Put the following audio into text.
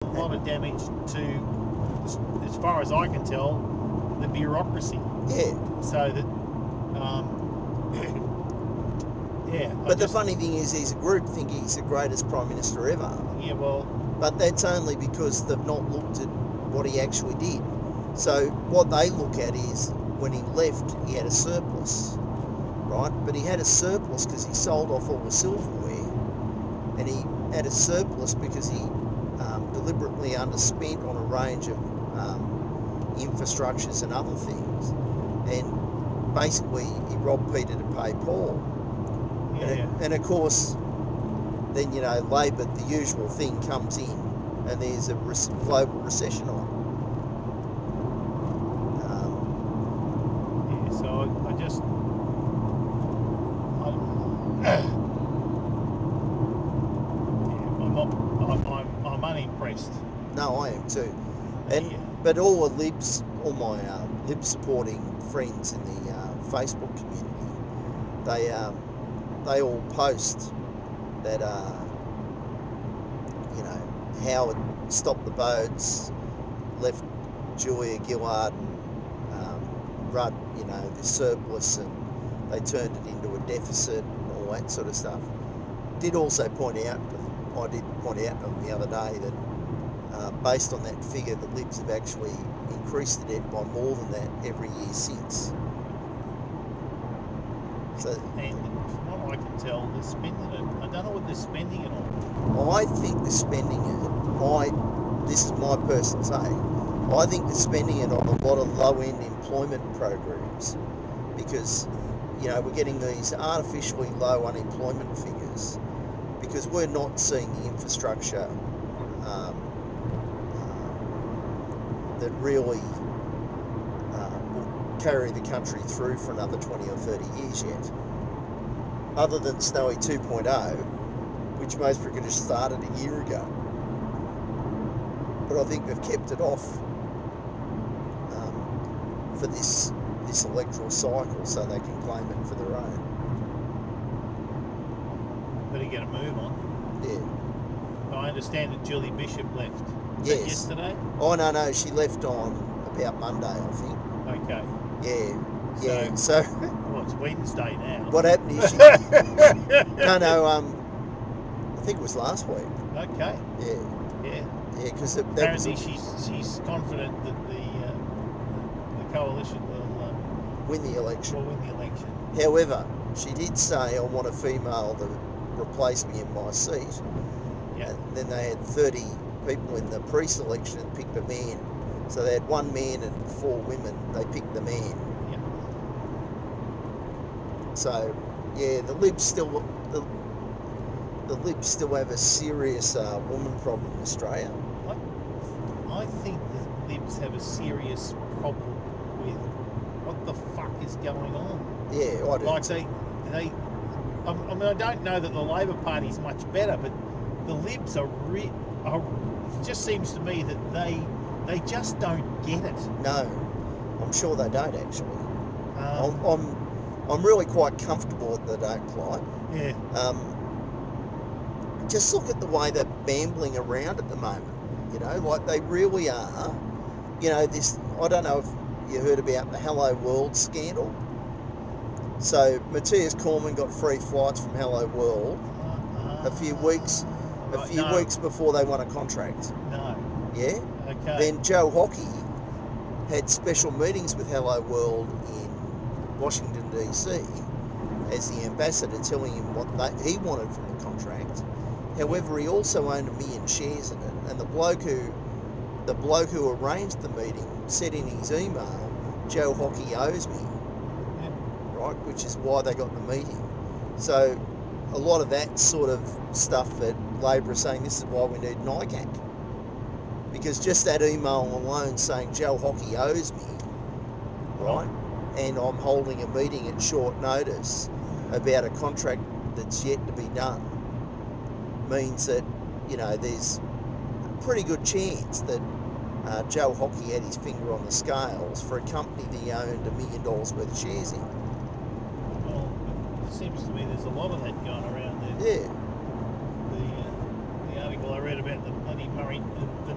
a lot of damage to, as far as I can tell, the bureaucracy. Yeah. So that, yeah. But the funny thing is, he's a group think he's the greatest Prime Minister ever. Yeah, well. But that's only because they've not looked at what he actually did. So what they look at is when he left, he had a surplus, right? But he had a surplus because he sold off all the silverware, and he had a surplus because he deliberately underspent on a range of infrastructures and other things, and basically he robbed Peter to pay Paul. Yeah. And of course, then, you know, Labor, the usual thing, comes in and there's a global recession on. Yeah, so I just... I'm unimpressed. No, I am too. And Yeah. But all the libs, all my lib supporting friends in the Facebook community, they all post that you know, Howard stopped the boats, left Julia Gillard and Rudd, you know, the surplus, and they turned it into a deficit and all that sort of stuff. Did also point out, I did point out the other day that based on that figure, the Libs have actually increased the debt by more than that every year since. So, and from what I can tell, they're spending it. I don't know what they're spending it on. I think they're spending it, this is my personal say, I think they're spending it on a lot of low-end employment programs because, you know, we're getting these artificially low unemployment figures because we're not seeing the infrastructure that really will carry the country through for another 20 or 30 years yet. Other than Snowy 2.0, which most could have started a year ago. But I think they've kept it off for this electoral cycle so they can claim it for their own. Better get a move on. Yeah. I understand that Julie Bishop left. Yes. Yesterday? Oh, no, she left on about Monday, I think. Okay. Yeah. So well, it's Wednesday now. what happened is she... No, I think it was last week. Okay. Yeah, because apparently she's confident that the coalition will win the election. However, she did say, I want a female to replace me in my seat. Yeah. And then they had 30 people in the pre-selection and picked a man. So they had one man and 4 women. They picked the man. Yeah. So, yeah, the Libs still have a serious woman problem in Australia. I think the Libs have a serious problem with what the fuck is going on. Yeah, I do. Like I mean, I don't know that the Labor Party's much better, but the Libs are it just seems to me that they just don't get it. No, I'm sure they don't actually. I'm really quite comfortable that they don't, Clyde. Yeah. Just look at the way they're bambling around at the moment. You know, like they really are. You know, this. I don't know if you heard about the Hello World scandal. So Matthias Cormann got free flights from Hello World a few weeks before they won a contract. No. Yeah. Okay. Then Joe Hockey had special meetings with Hello World in Washington DC as the ambassador, telling him what he wanted from the contract. However, he also owned 1 million shares in it, and the bloke who arranged the meeting said in his email, "Joe Hockey owes me." Right, which is why they got the meeting. So a lot of that sort of stuff that Labor are saying, this is why we need NICAC. Because just that email alone saying Joe Hockey owes me, right, and I'm holding a meeting at short notice about a contract that's yet to be done, means that, you know, there's a pretty good chance that Joe Hockey had his finger on the scales for a company that he owned $1 million worth of shares in. Well, it seems to me there's a lot of that going around there. Yeah. The article I read about the Anthony Murray, the